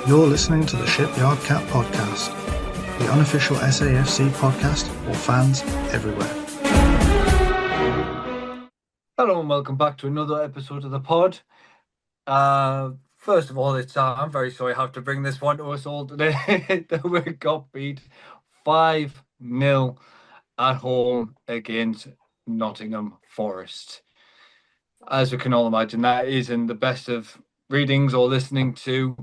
You're listening to the Shipyard Cat Podcast, the unofficial SAFC podcast for fans everywhere. Hello and welcome back to another episode of the pod. First of all, I'm very sorry I have to bring this one to us all today. We got beat 5-0 at home against Nottingham Forest. As we can all imagine, that isn't the best of readings or listening to.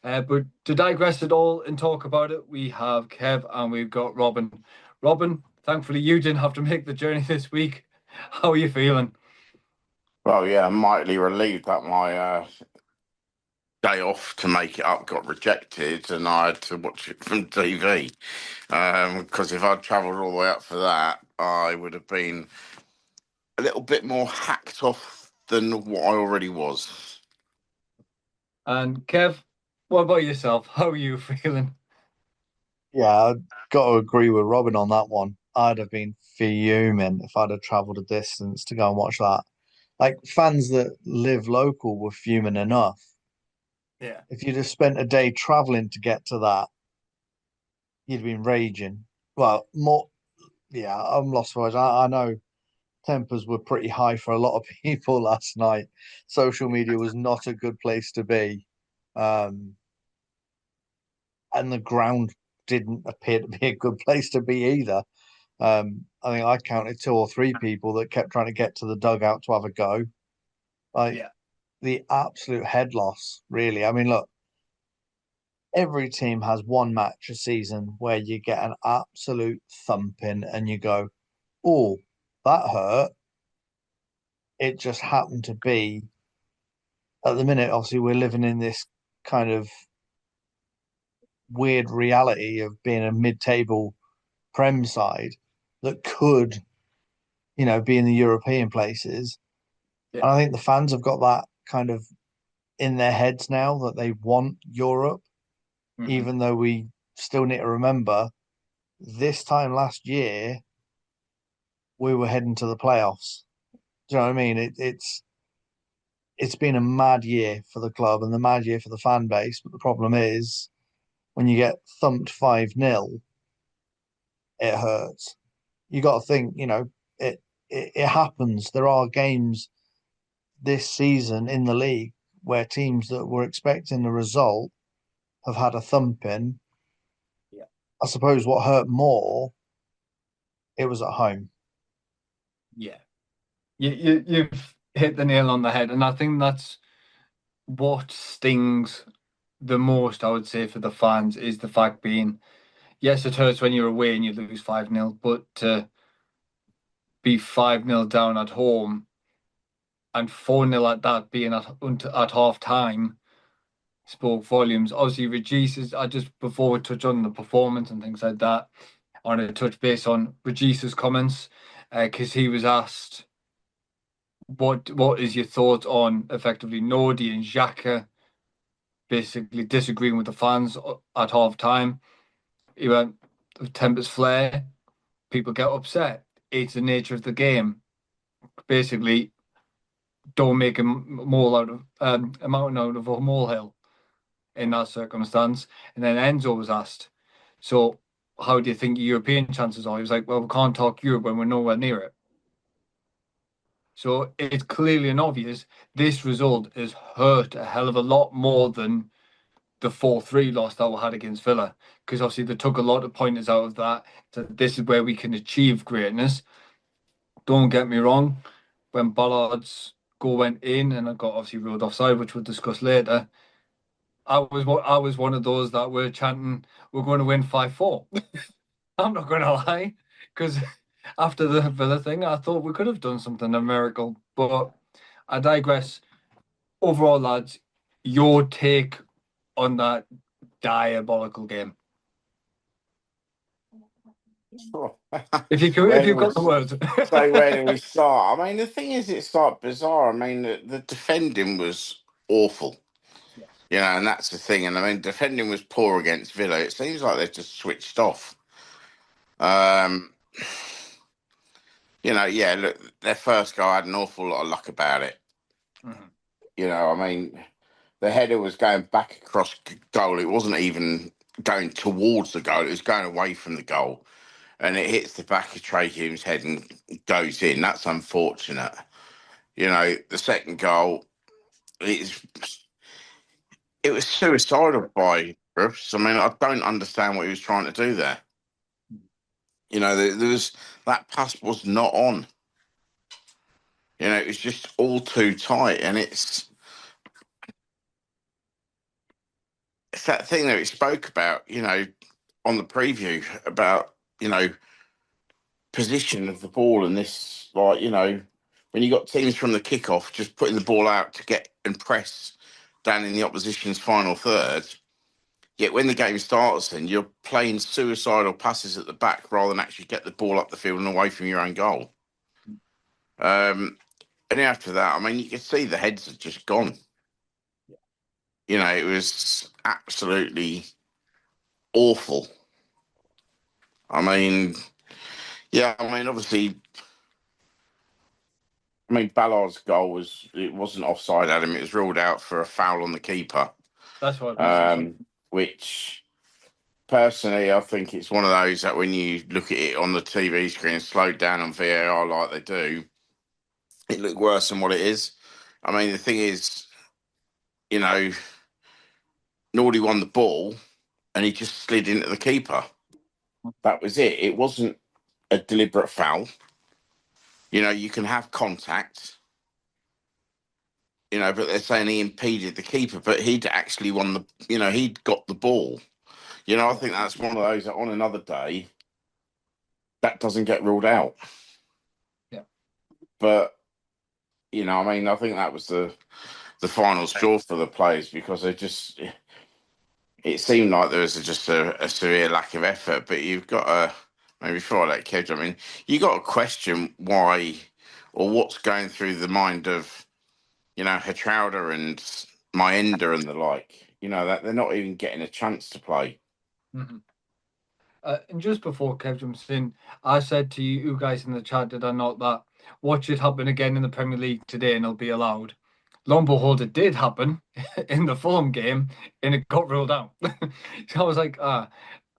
But to digress it all and talk about it, we have Kev and we've got Robin. Robin, thankfully you didn't have to make the journey this week. How are you feeling? Well, yeah, I'm mightily relieved that my day off to make it up got rejected and I had to watch it from TV. Because if I'd travelled all the way up for that, I would have been a little bit more hacked off than what I already was. And Kev, what about yourself? How are you feeling? Yeah, I've got to agree with Robin on that one. I'd have been fuming if I'd have travelled a distance to go and watch that. Like fans that live local were fuming enough. Yeah. If you'd have spent a day travelling to get to that, you'd have been raging. Well, more, yeah, I'm lost for words. I know tempers were pretty high for a lot of people last night. Social media was not a good place to be. And the ground didn't appear to be a good place to be either. I think I counted 2 or 3 people that kept trying to get to the dugout to have a go. Like the absolute head loss, really. I mean, look, every team has one match a season where you get an absolute thumping and you go, oh, that hurt. It just happened to be at the minute, obviously, we're living in this kind of weird reality of being a mid-table Prem side that could, be in the European places. Yeah. And I think the fans have got that kind of in their heads now that they want Europe, even though we still need to remember this time last year we were heading to the playoffs. Do you know what I mean? It's been a mad year for the club and the mad year for the fan base. But the problem is when you get thumped 5-0, it hurts. You got to think, it happens. There are games this season in the league where teams that were expecting the result have had a thumping. Yeah. I suppose what hurt more, it was at home. Yeah. You've hit the nail on the head. And I think that's what stings the most, I would say, for the fans is the fact being, yes, it hurts when you're away and you lose 5-0, but to be 5-0 down at home and 4-0 at that being at half time spoke volumes. Obviously, Regis's, before we touch on the performance and things like that, I want to touch base on Regis's comments because he was asked, what is your thoughts on effectively Nordi and Xhaka basically disagreeing with the fans at half time? He went, tempers flare, people get upset. It's the nature of the game. Basically, don't make a mole out of a mountain out of a molehill in that circumstance. And then Enzo was asked, so how do you think your European chances are? He was like, well, we can't talk Europe when we're nowhere near it. So it's clearly and obvious this result has hurt a hell of a lot more than the 4-3 loss that we had against Villa. Because obviously they took a lot of pointers out of that. So this is where we can achieve greatness. Don't get me wrong, when Ballard's goal went in and I got obviously ruled offside, which we'll discuss later, I was one of those that were chanting, we're going to win 5-4. I'm not going to lie, because after the Villa thing, I thought we could have done something, a miracle. But I digress. Overall, lads, your take on that diabolical game. If you've got the words. So where do we start? I mean, the thing is, it's like bizarre. I mean, the defending was awful. Yes. And that's the thing. And I mean, defending was poor against Villa. It seems like they've just switched off. Look, their first goal had an awful lot of luck about it. Mm-hmm. I mean, the header was going back across goal. It wasn't even going towards the goal. It was going away from the goal. And it hits the back of Trey Hume's head and goes in. That's unfortunate. You know, the second goal, it was suicidal by Bruce. I mean, I don't understand what he was trying to do there. You know, there was that pass was not on. You know, it was just all too tight, and it's that thing that we spoke about. You know, on the preview about position of the ball and this, like, when you got teams from the kickoff just putting the ball out to get and press down in the opposition's final third. Yet when the game starts, then you're playing suicidal passes at the back rather than actually get the ball up the field and away from your own goal. And after that, I mean, you could see the heads had just gone. You know, it was absolutely awful. I mean, yeah, I mean, obviously, Ballard's goal wasn't offside, Adam. It was ruled out for a foul on the keeper. That's what. Which, personally, I think it's one of those that when you look at it on the TV screen and slow down on VAR like they do, it looked worse than what it is. I mean, the thing is, Nordy won the ball and he just slid into the keeper. That was it. It wasn't a deliberate foul. You can have contact, but they're saying he impeded the keeper, but he'd actually won he'd got the ball. I think that's one of those that on another day, that doesn't get ruled out. Yeah. But, I think that was the final straw for the players because it seemed like there was just a severe lack of effort. But you've got to, maybe before I let Kev, you got to question why or what's going through the mind of, Hertrauder and Maenda and the like, that they're not even getting a chance to play. Mm-hmm. And just before Kev jumps in, I said to you guys in the chat, did I not, that watch it happen again in the Premier League today and it'll be allowed. Lo and behold, it did happen in the Fulham game and it got ruled out. So I was like,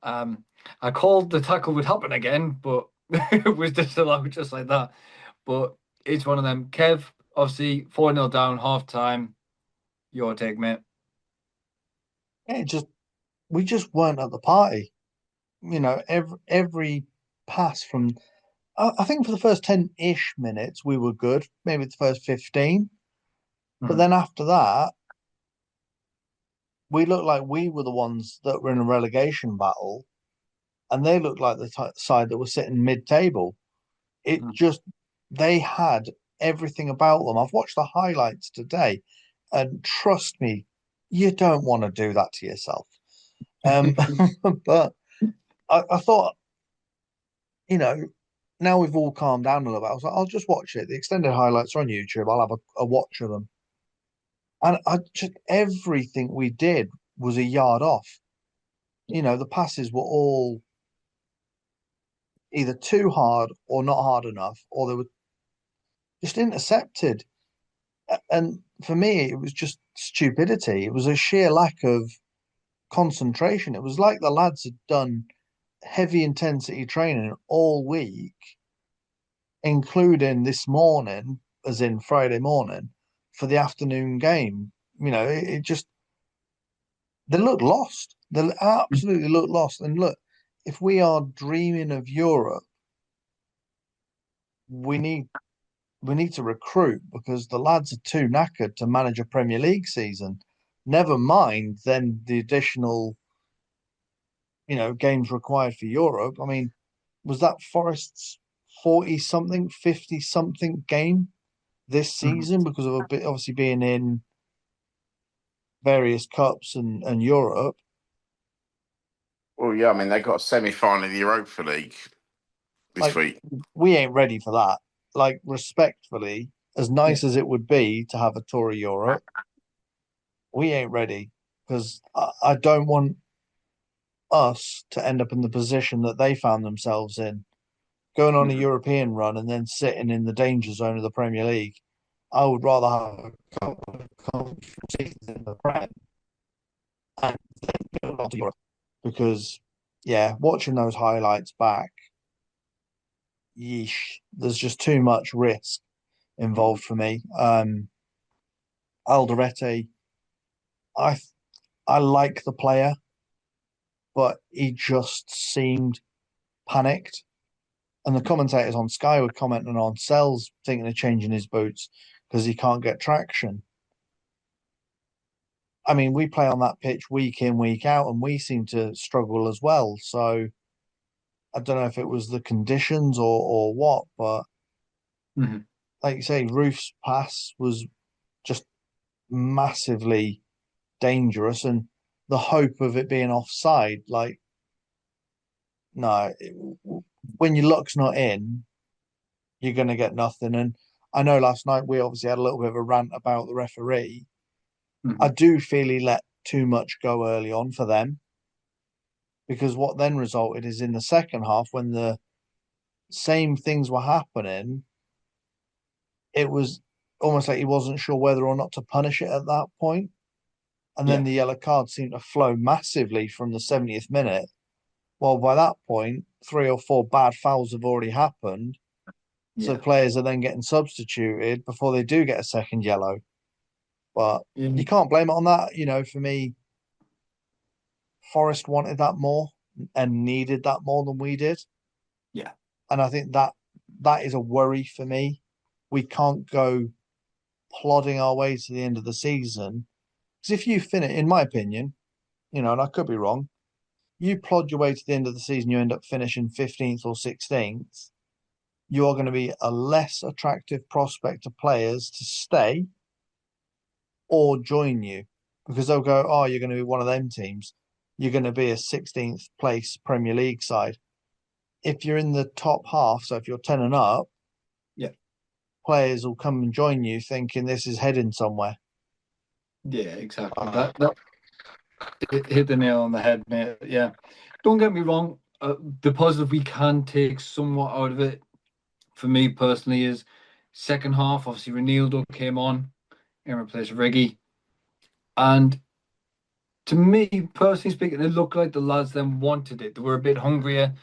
I called the tackle would happen again, but it was disallowed just like that. But it's one of them. Kev, obviously 4-0 down, half time. Your take, mate. Yeah, we just weren't at the party. Every pass from, I think for the first 10-ish minutes we were good, maybe the first 15. But then after that, we looked like we were the ones that were in a relegation battle, and they looked like the side that was sitting mid-table. They had everything about them. I've watched the highlights today, and trust me, you don't want to do that to yourself. But I thought, now we've all calmed down a little bit. I was like, I'll just watch it. The extended highlights are on YouTube. I'll have a watch of them. And everything we did was a yard off. The passes were all either too hard or not hard enough, or they were just intercepted. And for me, it was just stupidity. It was a sheer lack of concentration. It was like the lads had done heavy intensity training all week, including this morning, as in Friday morning, for the afternoon game. It just, they look lost. They absolutely look lost. And look, if we are dreaming of Europe, we need to recruit because the lads are too knackered to manage a Premier League season. Never mind then the additional, games required for Europe. I mean, was that Forrest's 40-something, 50-something game this season because of a bit obviously being in various cups and Europe? Well, yeah, I mean, they got a semi-final of the Europa League this week. We ain't ready for that. Like, respectfully, as nice as it would be to have a tour of Europe, we ain't ready because I don't want us to end up in the position that they found themselves in, going on a European run and then sitting in the danger zone of the Premier League. I would rather have a couple of comfortable seasons in the Prem and then build on to Europe. Because, yeah, watching those highlights back, yeesh, there's just too much risk involved for me. Alderete, I I like the player, but he just seemed panicked. And the commentators on Sky were commenting on Sells thinking of changing his boots because he can't get traction. I mean, we play on that pitch week in, week out, and we seem to struggle as well. So I don't know if it was the conditions or what, but like you say, Roof's pass was just massively dangerous, and the hope of it being offside, like, no, when your luck's not in, you're going to get nothing. And I know last night we obviously had a little bit of a rant about the referee. I do feel he let too much go early on for them, because what then resulted is in the second half, when the same things were happening, it was almost like he wasn't sure whether or not to punish it at that point. And then the yellow card seemed to flow massively from the 70th minute. Well, by that point, 3 or 4 bad fouls have already happened. So players are then getting substituted before they do get a second yellow. But you can't blame it on that. You know, for me, Forrest wanted that more and needed that more than we did. Yeah. And I think that is a worry for me. We can't go plodding our way to the end of the season. Because if you finish, in my opinion, you know, and I could be wrong, you plod your way to the end of the season, you end up finishing 15th or 16th, you are going to be a less attractive prospect to players to stay or join you, because they'll go, oh, you're going to be one of them teams. You're going to be a 16th place Premier League side. If you're in the top half, so if you're 10 and up, players will come and join you thinking this is heading somewhere. Yeah, exactly. That hit the nail on the head, mate. Yeah. Don't get me wrong. The positive we can take somewhat out of it, for me personally, is second half. Obviously, Ronaldo came on in replace of Riggy. And to me, personally speaking, it looked like the lads then wanted it. They were a bit hungrier.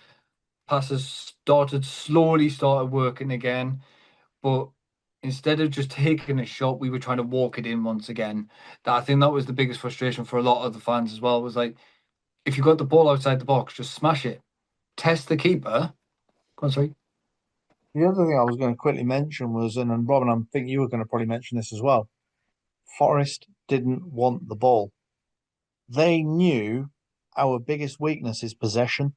Passes started working again. But instead of just taking a shot, we were trying to walk it in once again. I think that was the biggest frustration for a lot of the fans as well. Was like, if you got the ball outside the box, just smash it. Test the keeper. Go on, sorry. The other thing I was going to quickly mention was, and Robin, I think you were going to probably mention this as well, Forrest didn't want the ball. They knew our biggest weakness is possession.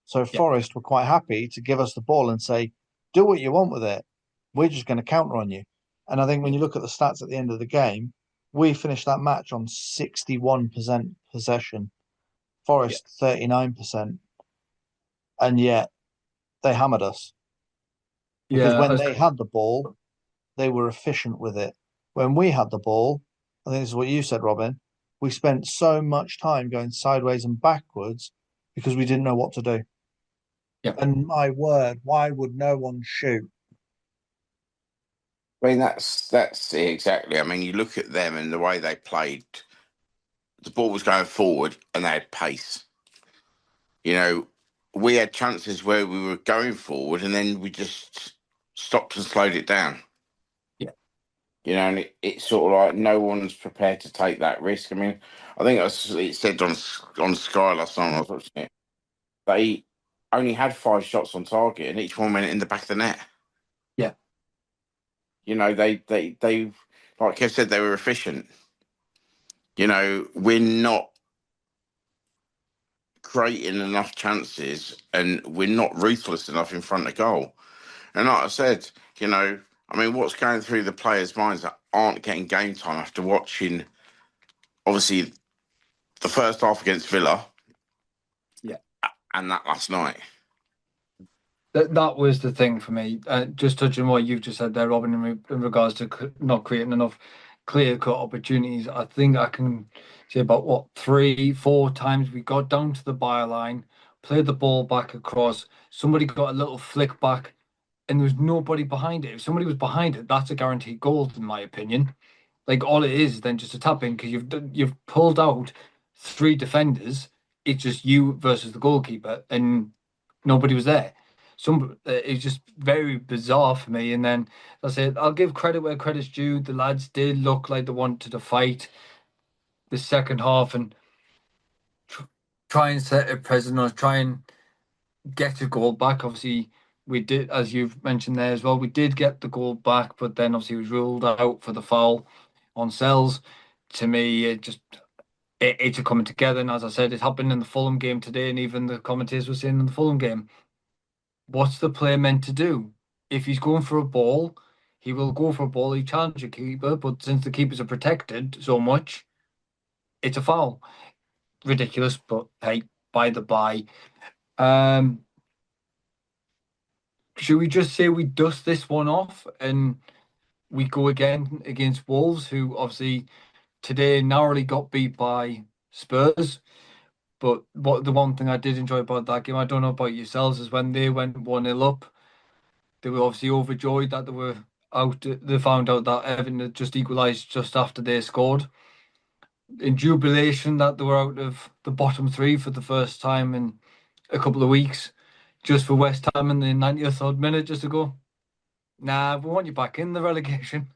So Forrest were quite happy to give us the ball and say, do what you want with it. We're just going to counter on you. And I think when you look at the stats at the end of the game, we finished that match on 61% possession, Forrest 39%. And yet they hammered us. Because when they had the ball, they were efficient with it. When we had the ball, I think this is what you said, Robin, we spent so much time going sideways and backwards because we didn't know what to do. Yeah. And my word, why would no one shoot? I mean, that's it exactly. I mean, you look at them and the way they played, the ball was going forward and they had pace. You know, we had chances where we were going forward and then we just stopped and slowed it down. Yeah. You know, and it's sort of like no one's prepared to take that risk. I mean, I think it said on Sky last night when I was watching it, they only had 5 shots on target and each one went in the back of the net. Yeah. You know, they like Kev said, they were efficient. You know, we're not creating enough chances and we're not ruthless enough in front of goal. And like I said, you know, I mean, what's going through the players' minds that aren't getting game time after watching, obviously, the first half against Villa, and that last night. That was the thing for me. Just touching on what you've just said there, Robin, in regards to not creating enough clear-cut opportunities. I think I can say about 3-4 times we got down to the byline, played the ball back across. Somebody got a little flick back and there was nobody behind it. If somebody was behind it, that's a guaranteed goal, in my opinion. Like all it is then just a tap in because you've pulled out three defenders. It's just you versus the goalkeeper, and nobody was there. It's just very bizarre for me. And then that's it. I'll give credit where credit's due. The lads did look like they wanted to fight the second half and try and set a precedent or try and get a goal back. Obviously, we did, as you've mentioned there as well, we did get the goal back, but then obviously it was ruled out for the foul on Sells. To me, it's a coming together. And as I said, it happened in the Fulham game today, and even the commentators were saying in the Fulham game, what's the player meant to do? If he's going for a ball, he will go for a ball. He challenges a keeper, but since the keepers are protected so much, it's a foul. Ridiculous, but hey, by the by. Um, should we just say we dust this one off and we go again against Wolves, who obviously today narrowly got beat by Spurs? But what the one thing I did enjoy about that game, I don't know about yourselves, is when they went 1-0 up, they were obviously overjoyed that they were out. They found out that Everton had just equalised just after they scored. In jubilation that they were out of the bottom three for the first time in a couple of weeks, just for West Ham in the 90th odd minute just to go, nah, we want you back in the relegation.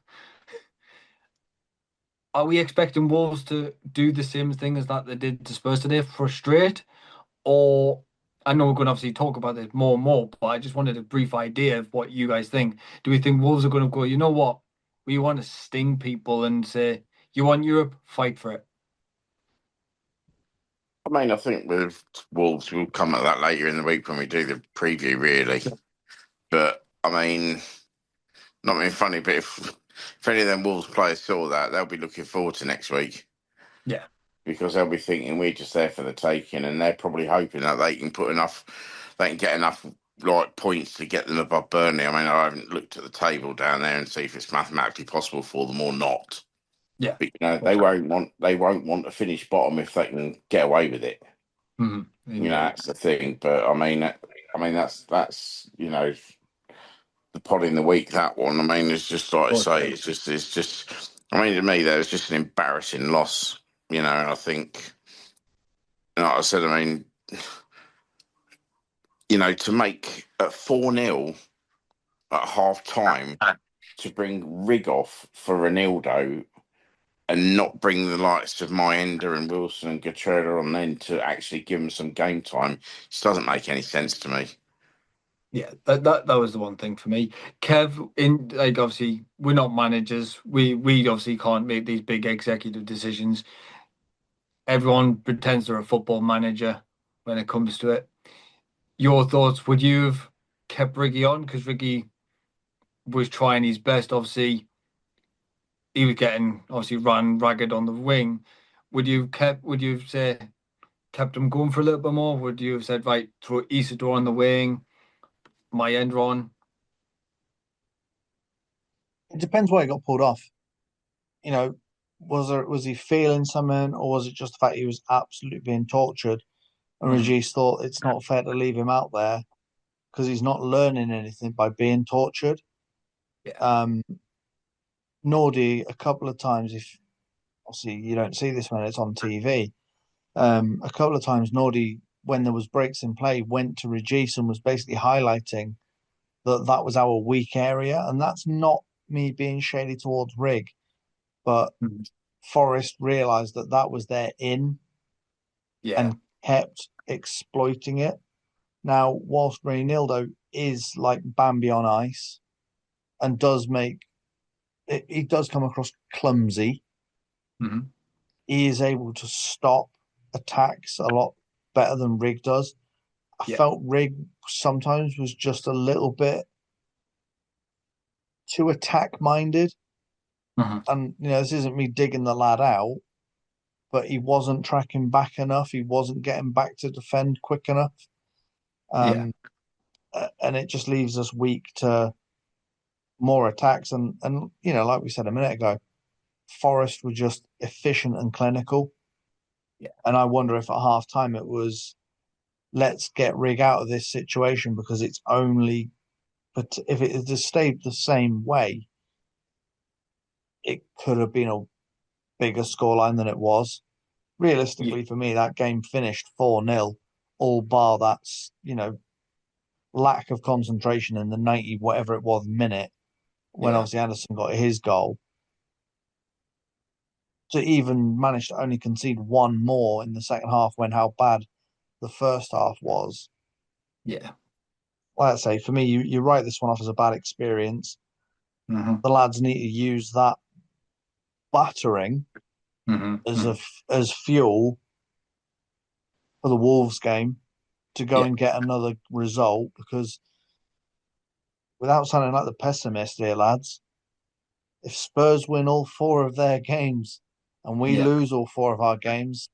Are we expecting Wolves to do the same thing as that they did to Spurs today, frustrate? Or I know we're going to obviously talk about this more and more, but I just wanted a brief idea of what you guys think. Do we think Wolves are going to go, you know what? We want to sting people and say, you want Europe? Fight for it. I mean, I think with Wolves, we'll come at that later in the week when we do the preview, really. But I mean, not being funny, but if any of them Wolves players saw that, they'll be looking forward to next week. Yeah. Because they'll be thinking we're just there for the taking, and they're probably hoping that they can get enough like points to get them above Burnley. I mean, I haven't looked at the table down there and see if it's mathematically possible for them or not. Yeah. But they won't want to finish bottom if they can get away with it. Mm-hmm. That's the thing. But I mean that's the pod in the week. That one. I mean, it's just like I say. It's just. I mean, to me, that was just an embarrassing loss. And I think, like I said, I mean, to make at 4-0 at half time to bring Rig off for Ronaldo and not bring the likes of Mayenda and Wilson and Gatrella on then to actually give them some game time just doesn't make any sense to me. Yeah, that was the one thing for me. Kev, in like obviously we're not managers. We obviously can't make these big executive decisions. Everyone pretends they're a football manager when it comes to it. Your thoughts? Would you have kept Riggy on because Riggy was trying his best? Obviously, he was getting obviously run ragged on the wing. Would you have said kept him going for a little bit more? Would you have said right, throw Isidore on the wing, my end on? It depends why he got pulled off. Was he feeling something, or was it just the fact he was absolutely being tortured? And Regis thought it's not fair to leave him out there because he's not learning anything by being tortured. Yeah. Nordy, a couple of times, if obviously you don't see this when it's on TV, a couple of times Nordy, when there was breaks in play, went to Regis and was basically highlighting that was our weak area. And that's not me being shady towards Rig, but Forrest realised that was their in and kept exploiting it. Now, whilst Reynaldo is like Bambi on ice and he does come across clumsy, he is able to stop attacks a lot better than Rig does. I felt Rig sometimes was just a little bit too attack minded. And this isn't me digging the lad out, but he wasn't tracking back enough. He wasn't getting back to defend quick enough. And it just leaves us weak to more attacks. And like we said a minute ago, Forrest were just efficient and clinical. Yeah. And I wonder if at half time it was, let's get Rig out of this situation because it's only But if it had just stayed the same way, it could have been a bigger scoreline than it was. Realistically, for me, that game finished 4-0, all bar that's, lack of concentration in the 90, whatever it was, minute, when obviously Anderson got his goal. To even manage to only concede one more in the second half when how bad the first half was. Yeah. Like I say, for me, you write this one off as a bad experience. Mm-hmm. The lads need to use that battering Mm-hmm. as fuel for the Wolves game to go and get another result, because without sounding like the pessimist here, lads, if Spurs win all 4 of their games and we lose all 4 of our games,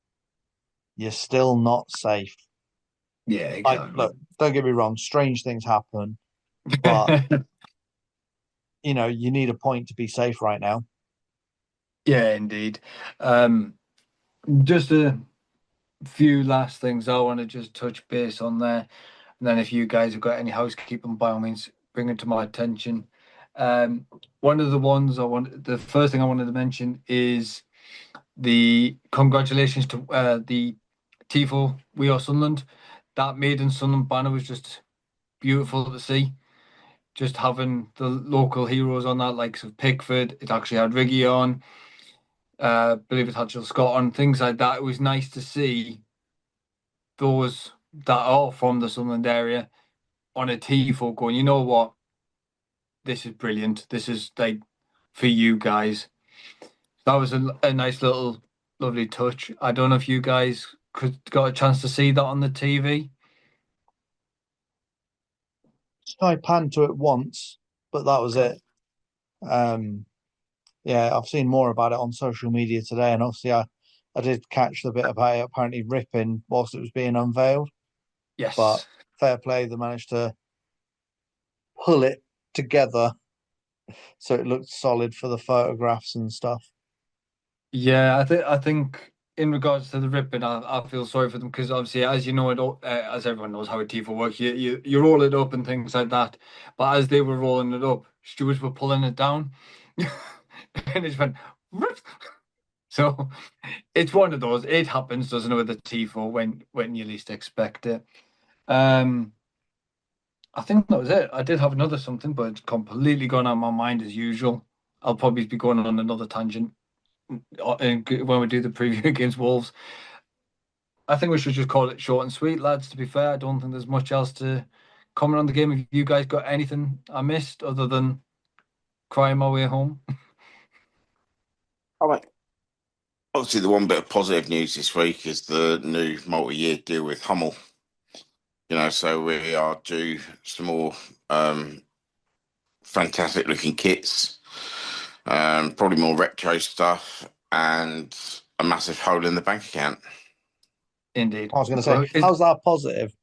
you're still not safe. Yeah, exactly. Look, don't get me wrong, strange things happen, but you need a point to be safe right now. Yeah, indeed. Just a few last things I want to just touch base on there, and then if you guys have got any housekeeping, by all means, bring it to my attention. One of the ones the first thing I wanted to mention is the congratulations to the Tifo We Are Sunderland. That maiden Sunderland banner was just beautiful to see. Just having the local heroes on that, likes of Pickford. It actually had Riggy on. Believe it had Jill Scott on, things like that. It was nice to see those that are from the Sunderland area on a tifo going, you know what? This is brilliant. This is like for you guys. That was a nice little lovely touch. I don't know if you guys got a chance to see that on the TV. I panned to it once, but that was it. Yeah, I've seen more about it on social media today, and obviously I did catch the bit about it apparently ripping whilst it was being unveiled. But Yes. fair play, they managed to pull it together so it looked solid for the photographs and stuff. Yeah, I think in regards to the ripping, I feel sorry for them because obviously, as you know, as everyone knows how a tifo works, you roll it up and things like that. But as they were rolling it up, stewards were pulling it down, and it just went. Rip. So it's one of those. It happens, doesn't it, with the tifo when you least expect it. I think that was it. I did have another something, but it's completely gone out of my mind as usual. I'll probably be going on another tangent when we do the preview against Wolves. I think we should just call it short and sweet, lads. To be fair, I don't think there's much else to comment on the game. Have you guys got anything I missed other than crying my way home? I mean, obviously, the one bit of positive news this week is the new multi-year deal with Hummel. So we are due some more fantastic-looking kits, probably more retro stuff, and a massive hole in the bank account. Indeed. I was going to say, how's that positive?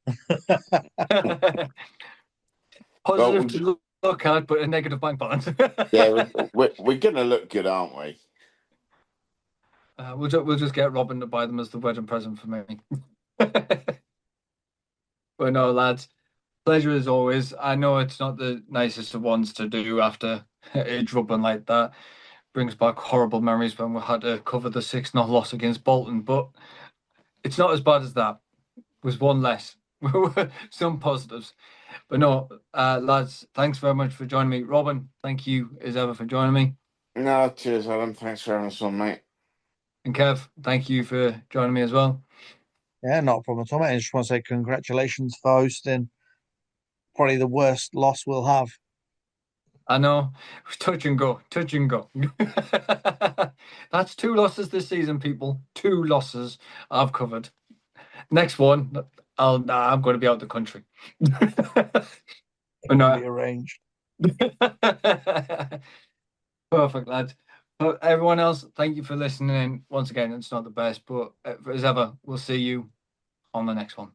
Positive to look at, but a negative bank balance. Yeah, we're going to look good, aren't we? We'll just get Robin to buy them as the wedding present for me. But no, lads, pleasure as always. I know it's not the nicest of ones to do after a drubbing like that. Brings back horrible memories when we had to cover the 6-0 loss against Bolton, but it's not as bad as that. It was one less. Some positives. But no, lads, thanks very much for joining me. Robin, thank you as ever for joining me. No, cheers, Adam. Thanks for having us on, mate. And Kev, thank you for joining me as well. Yeah, not a problem at all, mate. I just want to say congratulations for hosting probably the worst loss we'll have. I know. Touch and go. Touch and go. That's 2 losses this season, people. 2 losses I've covered. Next one, I'm going to be out the country. It can be arranged. Perfect, lads. But everyone else, thank you for listening in. Once again, it's not the best, but as ever, we'll see you on the next one.